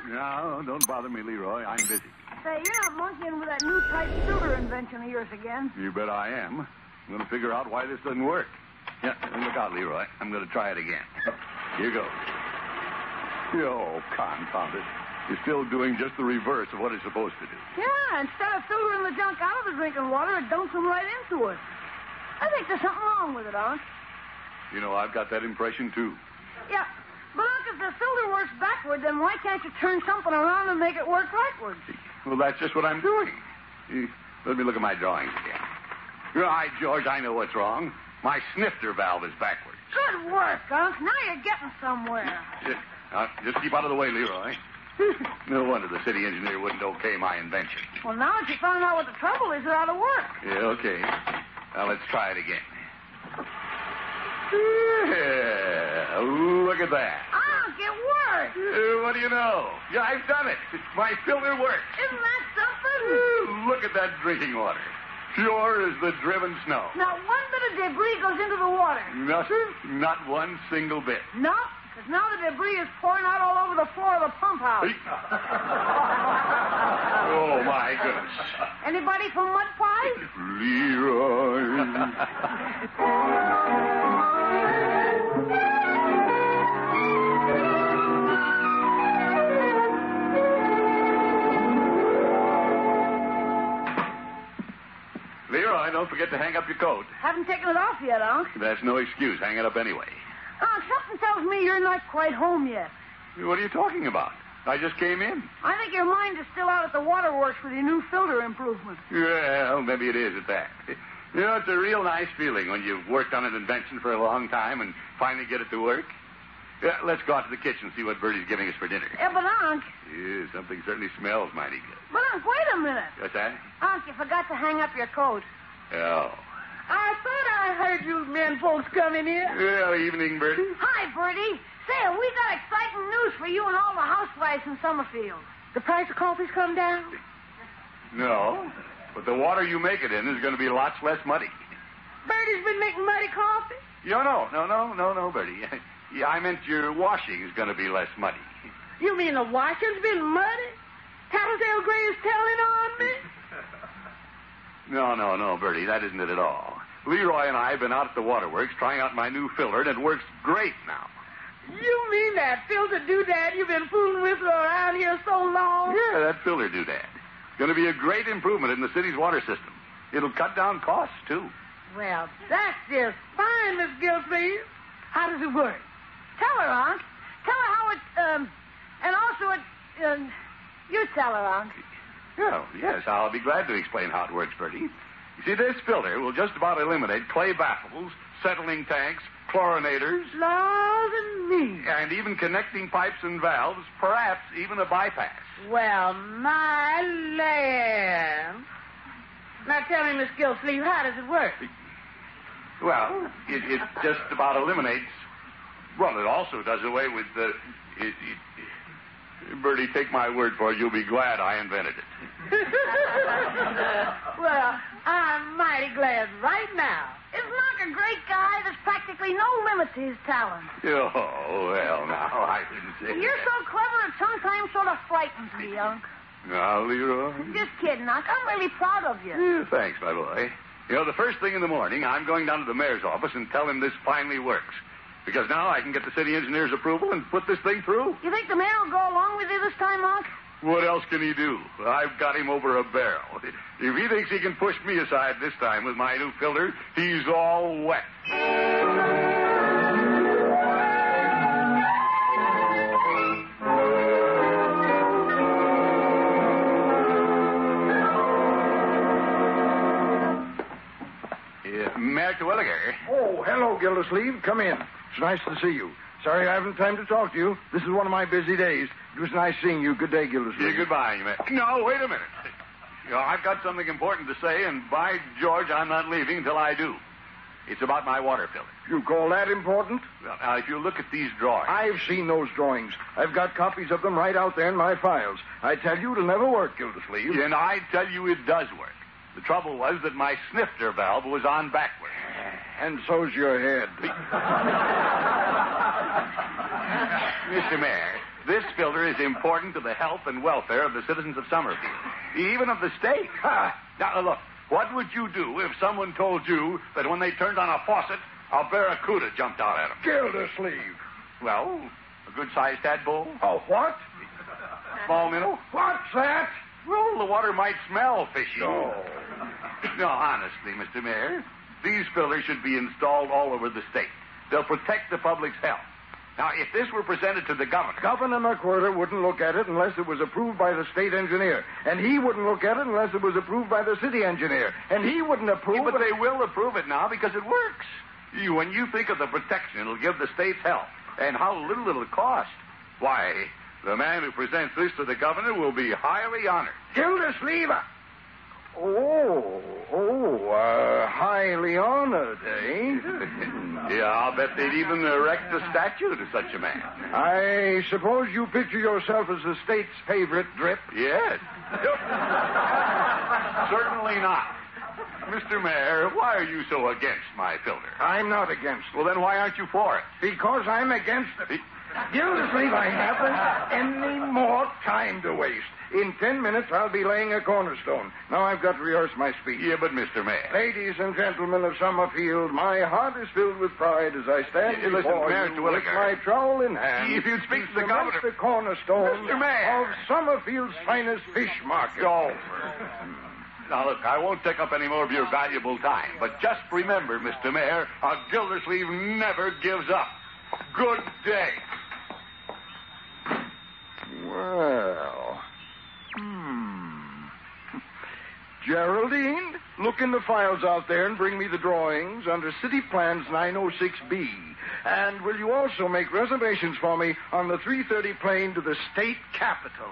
No, don't bother me, Leroy. I'm busy. Say, you're not monkeying with that new type filter invention of yours again. You bet I am. I'm going to figure out why this doesn't work. Yeah, look out, Leroy. I'm going to try it again. Here goes. Oh, confound it. You're still doing just the reverse of what it's supposed to do. Yeah, instead of filtering the junk out of the drinking water, it dumps them right into it. I think there's something wrong with it, Unc. You know, I've got that impression, too. Yeah, but Unc, if the filter works backward, then why can't you turn something around and make it work backwards? Well, that's just what I'm doing. Let me look at my drawings again. Right, George, I know what's wrong. My snifter valve is backwards. Good work, Unc. Now you're getting somewhere. Just keep out of the way, Leroy. No wonder the city engineer wouldn't okay my invention. Well, now that you found out what the trouble is, it ought to work. Yeah, okay. Now, let's try it again. Yeah, look at that. Unc, it worked. What do you know? Yeah, I've done it. My filter works. Isn't that something? Look at that drinking water. Pure as the driven snow. Not one bit of debris goes into the water. Nothing? Not one single bit. No, because now the debris is pouring out all over the floor of the pump house. Oh, my goodness. Anybody from Mud Pie? Leroy. Leroy, don't forget to hang up your coat. Haven't taken it off yet, Unc. That's no excuse. Hang it up anyway. Unc, something tells me you're not quite home yet. What are you talking about? I just came in. I think your mind is still out at the waterworks with your new filter improvement. Well, maybe it is at that. You know, it's a real nice feeling when you've worked on an invention for a long time and finally get it to work. Yeah, let's go out to the kitchen and see what Bertie's giving us for dinner. Yeah, but Unc... Yeah, something certainly smells mighty good. But Unc, wait a minute. What's that? Unc, you forgot to hang up your coat. Oh. I thought I heard you men folks coming here. Well, evening, Bertie. Hi, Bertie. Say, we got exciting news for you and all the housewives in Summerfield. The price of coffee's come down? No, but the water you make it in is going to be lots less muddy. Bertie's been making muddy coffee? No, Bertie. Yeah, I meant your washing is going to be less muddy. You mean the washing's been muddy? Tattletale Gray is telling on me? No, Bertie, that isn't it at all. Leroy and I have been out at the waterworks trying out my new filter, and it works great now. You mean that filter doodad you've been fooling with around here so long? Yeah, that filter doodad. It's going to be a great improvement in the city's water system. It'll cut down costs, too. Well, that's just fine, Miss Gildersleeve. How does it work? Tell her, Unc. Tell her how it, and also it, you tell her, Unc. Oh, yes, I'll be glad to explain how it works, Bertie. You see, this filter will just about eliminate clay baffles, settling tanks, chlorinators. Laws and me. And even connecting pipes and valves, perhaps even a bypass. Well, my land. Now tell me, Miss Gildersleeve, how does it work? Well, it just about eliminates... Well, it also does away with the... Bertie, take my word for it, you'll be glad I invented it. Well, I'm mighty glad right now. Isn't Unc a great guy? There's practically no limit to his talent. Oh, well, now, I didn't say You're that. so clever it sometimes sort of frightens me, Unc. Now, Leroy. Just kidding, Unc. I'm really proud of you. Yeah, thanks, my boy. You know, the first thing in the morning, I'm going down to the mayor's office and tell him this finally works. Because now I can get the city engineer's approval and put this thing through. You think the mayor will go along with you this time, Unc? What else can he do? I've got him over a barrel. If he thinks he can push me aside this time with my new filter, he's all wet. Mayor Terwilliger. Oh, hello, Gildersleeve. Come in. It's nice to see you. Sorry I haven't time to talk to you. This is one of my busy days. It was nice seeing you. Good day, Gildersleeve. Yeah, goodbye, Mayor. No, wait a minute. You know, I've got something important to say, and by George, I'm not leaving until I do. It's about my water filter. You call that important? Well, now, if you look at these drawings... I've seen those drawings. I've got copies of them right out there in my files. I tell you, it'll never work, Gildersleeve. And I tell you it does work. The trouble was that my snifter valve was on backward. And so's your head. Mr. Mayor, This filter is important to the health and welfare of the citizens of Summerfield, even of the state. Now, look, what would you do if someone told you that when they turned on a faucet, a barracuda jumped out at them? Gildersleeve. Well, a good-sized tadpole? Oh, what? Small minnow? What's that? Well, the water might smell fishy. No. No, honestly, Mr. Mayor, these filters should be installed all over the state. They'll protect the public's health. Now, if this were presented to the governor... Governor McWhirter wouldn't look at it unless it was approved by the state engineer. And he wouldn't look at it unless it was approved by the city engineer. And he wouldn't approve but they will approve it now because it works. When you think of the protection it'll give the state's health and how little it'll cost, why, the man who presents this to the governor will be highly honored. Gildersleeve. Highly honored, eh? Yeah, I'll bet they'd even erect a statue to such a man. I suppose you picture yourself as the state's favorite drip? Yes. Certainly not. Mr. Mayor, why are you so against my filter? I'm not against it. Well, then why aren't you for it? Because I'm against it. Gildersleeve, I haven't any more time to waste. In 10 minutes, I'll be laying a cornerstone. Now I've got to rehearse my speech. Yeah, but Mr. Mayor... Ladies and gentlemen of Summerfield, my heart is filled with pride as I stand before you with my trowel in hand. If you'd speak to the governor... the cornerstone Mr. Mayor. of Summerfield's finest fish market. Now, look, I won't take up any more of your valuable time, but just remember, Mr. Mayor, a Gildersleeve never gives up. Good day. Well... Geraldine, look in the files out there and bring me the drawings under City Plans 906B. And will you also make reservations for me on the 3:30 plane to the state capitol?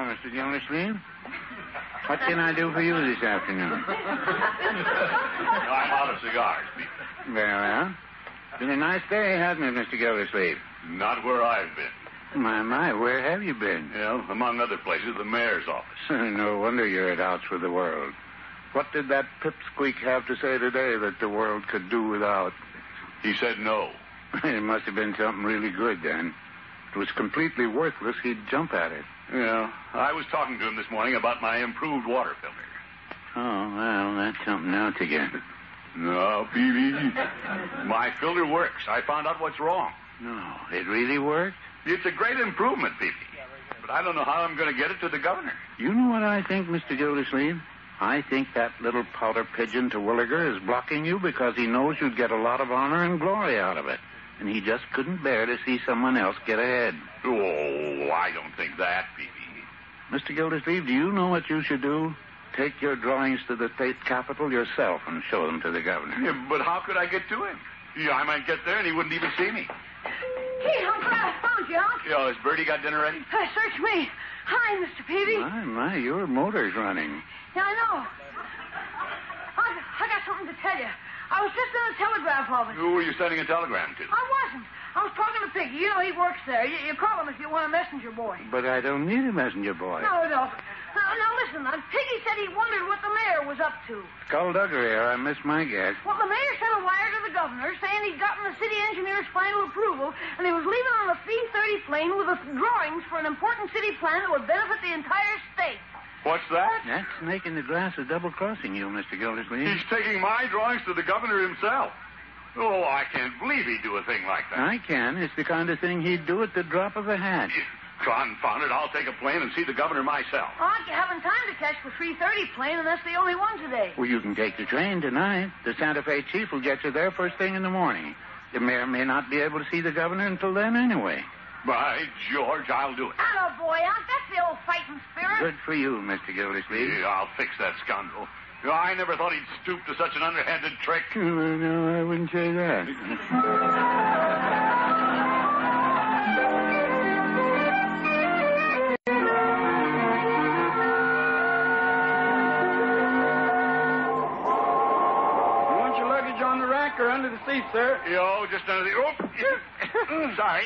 Mr. Gildersleeve. What can I do for you this afternoon? I'm out of cigars, Pete. Very well. Been a nice day, hasn't it, Mr. Gildersleeve? Not where I've been. My, where have you been? Well, among other places, the mayor's office. No wonder you're at outs with the world. What did that pipsqueak have to say today that the world could do without? He said no. It must have been something really good, then. If it was completely worthless, he'd jump at it. Yeah, I was talking to him this morning about my improved water filter. Oh, well, that's something else again. No, Peavy. My filter works. I found out what's wrong. No, it really worked? It's a great improvement, Peavy. But I don't know how I'm going to get it to the governor. You know what I think, Mr. Gildersleeve? I think that little pouter pigeon Terwilliger is blocking you because he knows you'd get a lot of honor and glory out of it. And he just couldn't bear to see someone else get ahead. Oh, I don't think that, Peavy. Mr. Gildersleeve, do you know what you should do? Take your drawings to the state capitol yourself and show them to the governor. Yeah, but how could I get to him? Yeah, I might get there and he wouldn't even see me. Gee, I'm glad I found you, Unc. Yeah, has Bertie got dinner ready? Search me. Hi, Mr. Peavy. My, your motor's running. Yeah, I know. I got something to tell you. I was just in the telegraph office. Who were you sending a telegram to? I wasn't. I was talking to Piggy. You know he works there. You call him if you want a messenger boy. But I don't need a messenger boy. No. Now listen. Piggy said he wondered what the mayor was up to. Skullduggery, or I missed my guess. Well, the mayor sent a wire to the governor saying he'd gotten the city engineer's final approval, and he was leaving on the 3:30 plane with the drawings for an important city plan that would benefit the entire state. What's that? That snake in the grass is double-crossing you, Mr. Gildersleeve. He's taking my drawings to the governor himself. Oh, I can't believe he'd do a thing like that. I can. It's the kind of thing he'd do at the drop of a hat. Confound it, I'll take a plane and see the governor myself. Aren't you having time to catch the 3:30 plane, and that's the only one today? Well, you can take the train tonight. The Santa Fe chief will get you there first thing in the morning. The mayor may not be able to see the governor until then anyway. By George, I'll do it. Hello, boy, Unc. That's the old fighting spirit. Good for you, Mr. Gildersleeve. Yeah, I'll fix that scoundrel. I never thought he'd stoop to such an underhanded trick. No, I wouldn't say that. You want your luggage on the rack or under the seat, sir. Yo, just under the... Oh, sorry.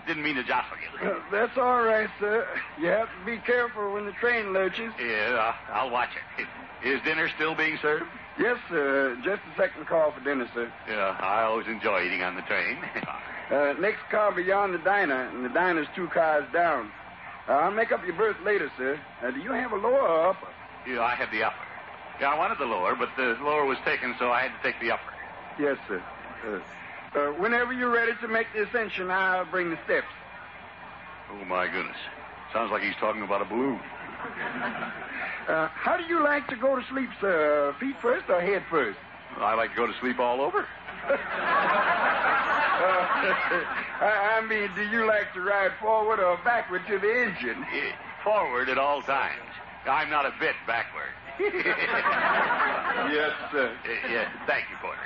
Didn't mean to jostle you. That's all right, sir. You have to be careful when the train lurches. Yeah, I'll watch it. Is dinner still being served? Yes, sir. Just a second call for dinner, sir. Yeah, I always enjoy eating on the train. Next car beyond the diner, and the diner's 2 cars down. I'll make up your berth later, sir. Do you have a lower or upper? Yeah, I had the upper. Yeah, I wanted the lower, but the lower was taken, so I had to take the upper. Yes, sir. Whenever you're ready to make the ascension, I'll bring the steps. Oh, my goodness. Sounds like he's talking about a balloon. How do you like to go to sleep, sir? Feet first or head first? I like to go to sleep all over. I mean, do you like to ride forward or backward to the engine? Forward at all times. I'm not a bit backward. Yes, sir. Yeah, thank you, Porter.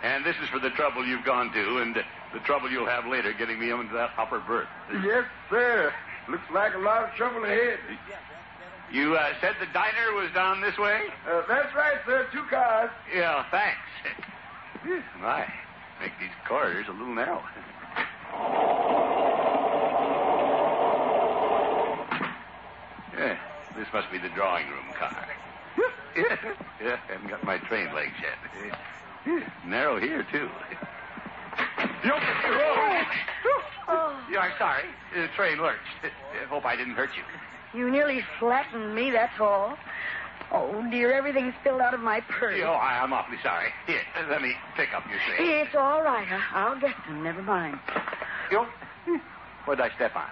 And this is for the trouble you've gone to and the trouble you'll have later getting me into that upper berth. Yes, sir. Looks like a lot of trouble ahead. You said the diner was down this way? That's right, sir. 2 cars. Yeah, thanks. My, make these corridors a little narrow. Yeah, this must be the drawing room car. Yeah, haven't got my train legs yet. Narrow here, too. Yeah, I'm sorry. The train lurched. Hope I didn't hurt you. You nearly flattened me, that's all. Oh, dear, everything's spilled out of my purse. Oh, I'm awfully sorry. Here, let me pick up your things. It's all right. I'll get them. Never mind. Yo, what did I step on?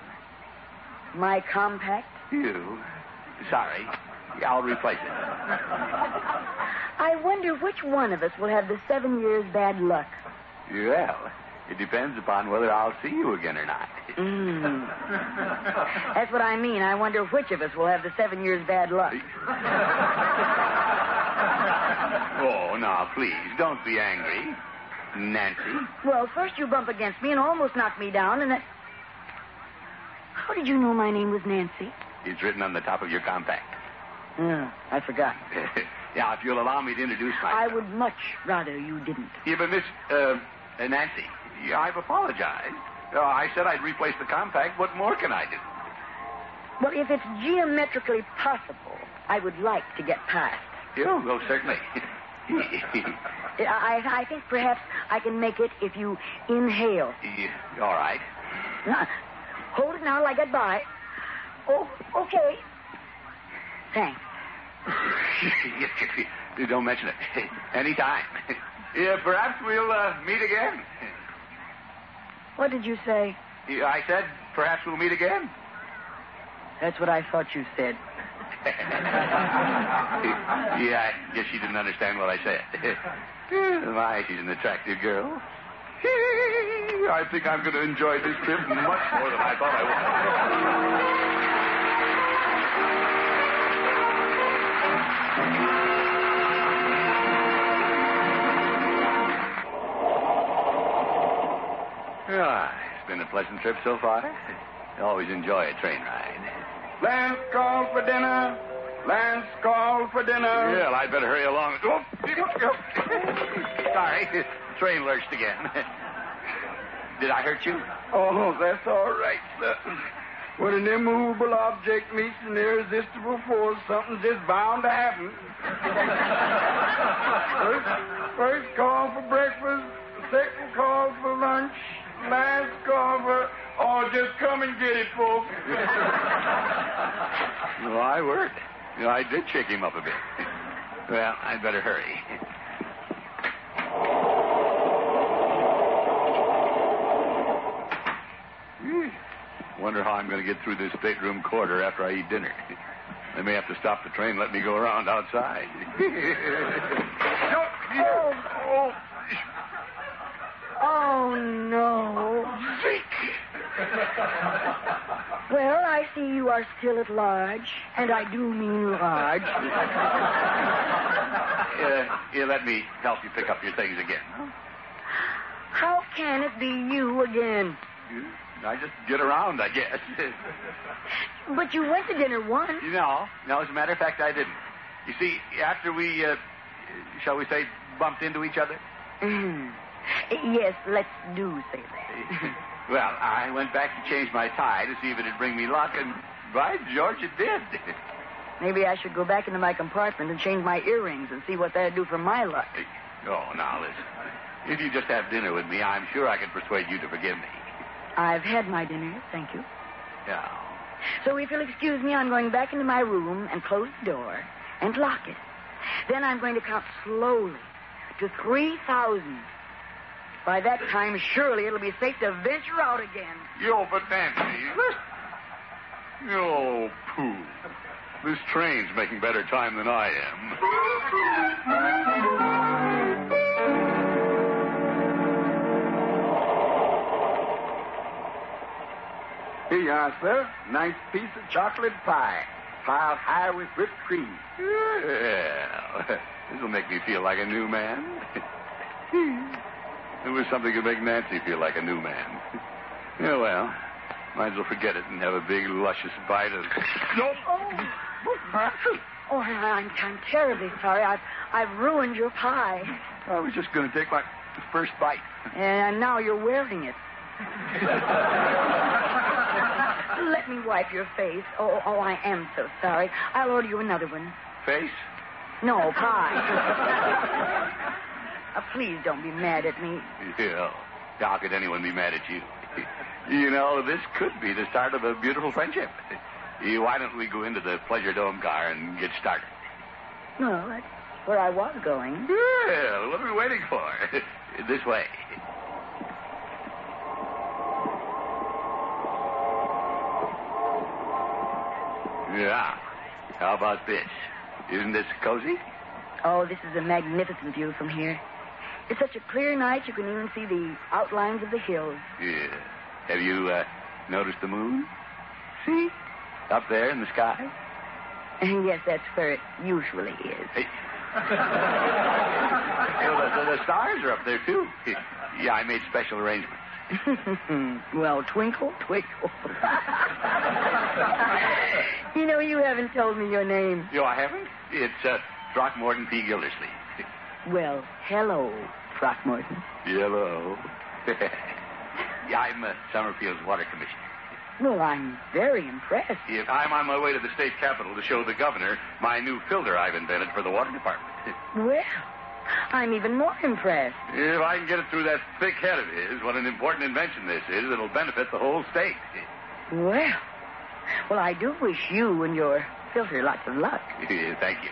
My compact? You. Sorry. I'll replace it. I wonder which one of us will have the 7 years bad luck. Well, it depends upon whether I'll see you again or not. That's what I mean. I wonder which of us will have the 7 years bad luck. Oh, now, please, don't be angry. Nancy? Well, first you bump against me and almost knock me down, and then... How did you know my name was Nancy? It's written on the top of your compact. I forgot. Yeah, if you'll allow me to introduce myself. I would much rather you didn't. Yeah, but Miss, Nancy, I've apologized. I said I'd replace the compact. What more can I do? Well, if it's geometrically possible, I would like to get past. Yeah, well, certainly. I think perhaps I can make it if you inhale. Yeah, all right. Hold it now till I get by. Oh, okay. Thanks. Don't mention it. Anytime. Yeah, perhaps we'll meet again. What did you say? I said perhaps we'll meet again. That's what I thought you said. Yeah, I guess she didn't understand what I said. My, she's an attractive girl. I think I'm going to enjoy this trip much more than I thought I would. It's been a pleasant trip so far. I always enjoy a train ride. Last call for dinner. Last call for dinner. Yeah, well, I'd better hurry along. Oh, sorry, train lurched again. Did I hurt you? Oh, that's all right, sir. When an immovable object meets an irresistible force, something's just bound to happen. First call for breakfast, second call for lunch, last call for... Oh, just come and get it, folks. Well, I worked. I did shake him up a bit. Well, I'd better hurry. Wonder how I'm going to get through this stateroom corridor after I eat dinner. They may have to stop the train and let me go around outside. Oh, no. Well, I see you are still at large, and I do mean large. Let me help you pick up your things again. How can it be you again? I just get around, I guess. But you went to dinner once. No, as a matter of fact, I didn't. You see, after we, shall we say, bumped into each other, Yes, let's do say that. Well, I went back to change my tie to see if it'd bring me luck, and by George, it did. Maybe I should go back into my compartment and change my earrings and see what that'd do for my luck. Oh, now, listen. If you just have dinner with me, I'm sure I can persuade you to forgive me. I've had my dinner, thank you. Yeah. So if you'll excuse me, I'm going back into my room and close the door and lock it. Then I'm going to count slowly to 3,000. By that time, surely it'll be safe to venture out again. Yo, but Nancy. Oh, pooh. This train's making better time than I am. Here you are, sir. Nice piece of chocolate pie. Piled high with whipped cream. Yeah. This'll make me feel like a new man. It was something to make Nancy feel like a new man. Yeah, well, might as well forget it and have a big, luscious bite of... Nope. Oh, I'm terribly sorry. I've ruined your pie. I was just going to take my first bite. And now you're wearing it. Let me wipe your face. Oh, I am so sorry. I'll order you another one. Face? No, pie. Please don't be mad at me. Yeah. How could anyone be mad at you? You know, this could be the start of a beautiful friendship. Why don't we go into the Pleasure Dome car and get started? No, that's where I was going. Well, what are we waiting for? This way. Yeah. How about this? Isn't this cozy? Oh, this is a magnificent view from here. It's such a clear night you can even see the outlines of the hills. Yeah. Have you noticed the moon? See? Up there in the sky? Yes, that's where it usually is. Hey. the stars are up there, too. Yeah, I made special arrangements. Well, twinkle, twinkle. You know, you haven't told me your name. You know, I haven't? It's Throckmorton P. Gildersleeve. Well, hello, Throckmorton. Hello. Yeah, I'm Summerfield's water commissioner. Well, I'm very impressed. Yeah, I'm on my way to the state capitol to show the governor my new filter I've invented for the water department. Well, I'm even more impressed. If I can get it through that thick head of his, what an important invention this is, it'll benefit the whole state. Well, I do wish you and your filter lots of luck. Thank you.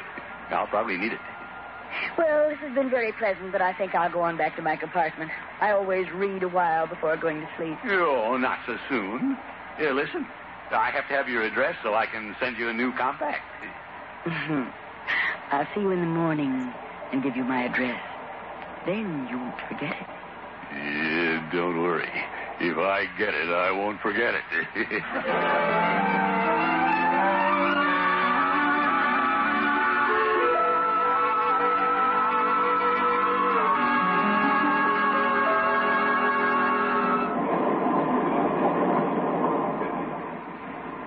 I'll probably need it. Well, this has been very pleasant, but I think I'll go on back to my compartment. I always read a while before going to sleep. Oh, not so soon. Here, listen. I have to have your address so I can send you a new compact. I'll see you in the morning and give you my address. Then you won't forget it. Yeah, don't worry. If I get it, I won't forget it.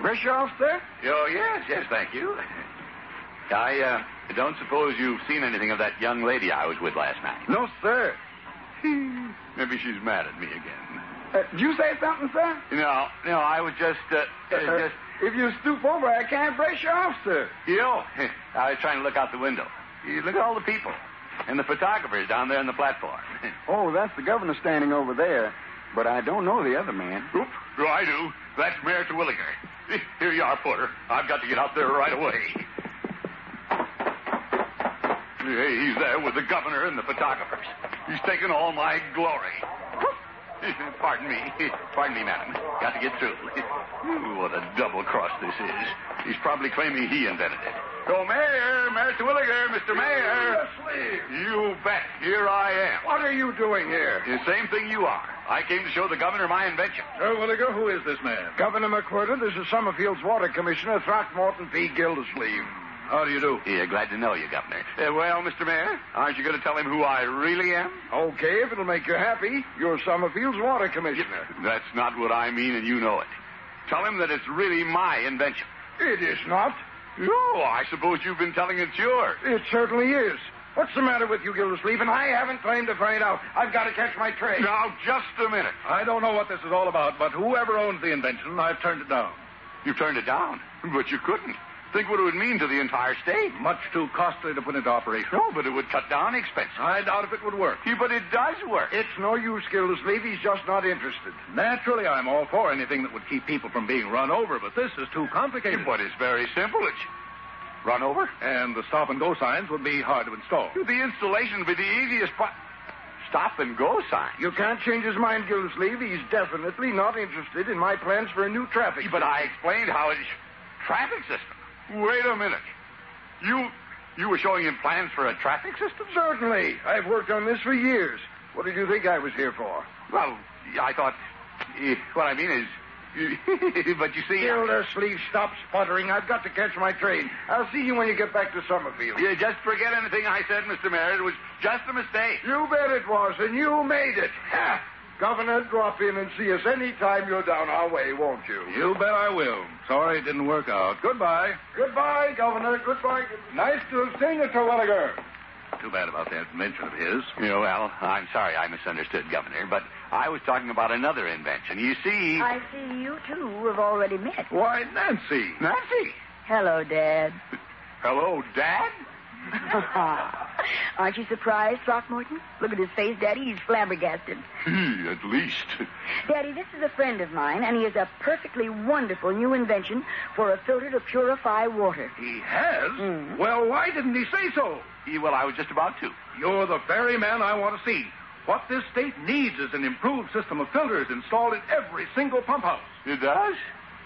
Brush off, sir? Oh, yes, thank you. I don't suppose you've seen anything of that young lady I was with last night. No, sir. Maybe she's mad at me again. Did you say something, sir? No, I was just... If you stoop over, I can't brush you off, sir. You know, I was trying to look out the window. Look at all the people. And the photographers down there on the platform. Oh, that's the governor standing over there. But I don't know the other man. Oop, oh, I do. That's Mayor Terwilliger. Here you are, Porter. I've got to get out there right away. He's there with the governor and the photographers. He's taking all my glory. Pardon me, madam. Got to get through. What a double cross this is. He's probably claiming he invented it. Oh, Mayor Terwilliger, Mr. Mayor. You bet. Here I am. What are you doing here? The same thing you are. I came to show the governor my invention. Terwilliger, who is this man? Governor McWhirter, this is Summerfield's water commissioner, Throckmorton P. Gildersleeve. How do you do? Yeah, glad to know you, Governor. Well, Mr. Mayor, aren't you going to tell him who I really am? Okay, if it'll make you happy, you're Summerfield's water commissioner. That's not what I mean, and you know it. Tell him that it's really my invention. It is not. Oh, I suppose you've been telling it's yours. It certainly is. What's the matter with you, Gildersleeve? And I haven't claimed to find out. I've got to catch my train. Now, just a minute. I don't know what this is all about, but whoever owns the invention, I've turned it down. You turned it down, but you couldn't. Think what it would mean to the entire state. Much too costly to put into operation. No, but it would cut down expenses. I doubt if it would work. Yeah, but it does work. It's no use, Gildersleeve. He's just not interested. Naturally, I'm all for anything that would keep people from being run over, but this is too complicated. But it's very simple. It's run over. And the stop-and-go signs would be hard to install. The installation would be the easiest part. Stop-and-go sign. You can't change his mind, Gildersleeve. He's definitely not interested in my plans for a new traffic. But I explained how it's traffic system. Wait a minute. You were showing him plans for a traffic system? Certainly. I've worked on this for years. What did you think I was here for? Well, I thought... what I mean is... but you see... Gildersleeve, stop sputtering. I've got to catch my train. I'll see you when you get back to Summerfield. Yeah, just forget anything I said, Mr. Merritt. It was just a mistake. You bet it was, and you made it. Ha! Governor, drop in and see us any time you're down our way, won't you? You bet I will. Sorry it didn't work out. Goodbye. Goodbye, Governor. Goodbye. Nice to have seen you, Terwilliger. Too bad about that invention of his. Yeah, well, I'm sorry I misunderstood, Governor, but I was talking about another invention. You see... I see you two have already met. Why, Nancy. Nancy. Hello, Dad. Hello, Dad? Aren't you surprised, Throckmorton? Look at his face, Daddy. He's flabbergasted. At least. Daddy, this is a friend of mine, and he has a perfectly wonderful new invention for a filter to purify water. He has? Mm. Well, why didn't he say so? Well, I was just about to. You're the very man I want to see. What this state needs is an improved system of filters installed in every single pump house. It does?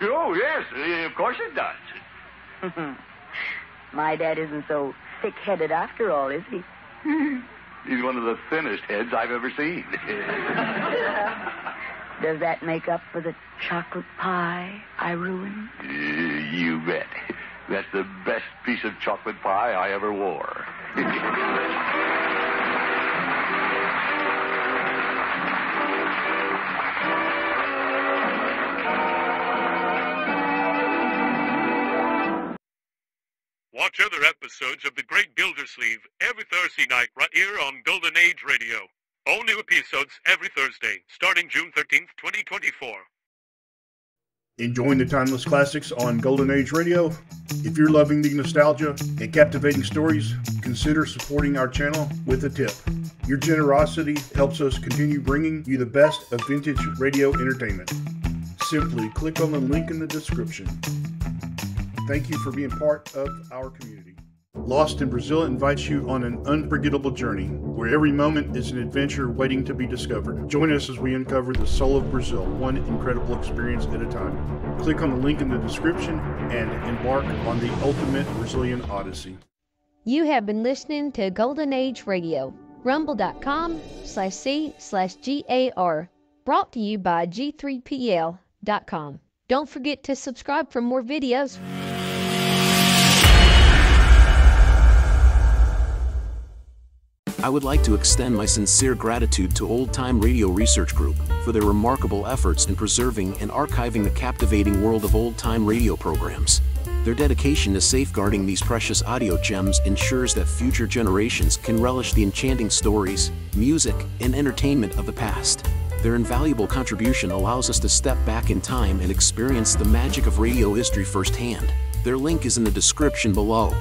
Oh, yes. Of course it does. My dad isn't so thick-headed after all, is he? He's one of the thinnest heads I've ever seen. Does that make up for the chocolate pie I ruined? You bet. That's the best piece of chocolate pie I ever wore. Watch other episodes of The Great Gildersleeve every Thursday night right here on Golden Age Radio. All new episodes every Thursday, starting June 13th, 2024. Enjoying the timeless classics on Golden Age Radio? If you're loving the nostalgia and captivating stories, consider supporting our channel with a tip. Your generosity helps us continue bringing you the best of vintage radio entertainment. Simply click on the link in the description. Thank you for being part of our community. Lost in Brazil invites you on an unforgettable journey where every moment is an adventure waiting to be discovered. Join us as we uncover the soul of Brazil, one incredible experience at a time. Click on the link in the description and embark on the ultimate Brazilian odyssey. You have been listening to Golden Age Radio, rumble.com/c/GAR, brought to you by G3PL.com. Don't forget to subscribe for more videos. I would like to extend my sincere gratitude to Old Time Radio Research Group for their remarkable efforts in preserving and archiving the captivating world of old-time radio programs. Their dedication to safeguarding these precious audio gems ensures that future generations can relish the enchanting stories, music, and entertainment of the past. Their invaluable contribution allows us to step back in time and experience the magic of radio history firsthand. Their link is in the description below.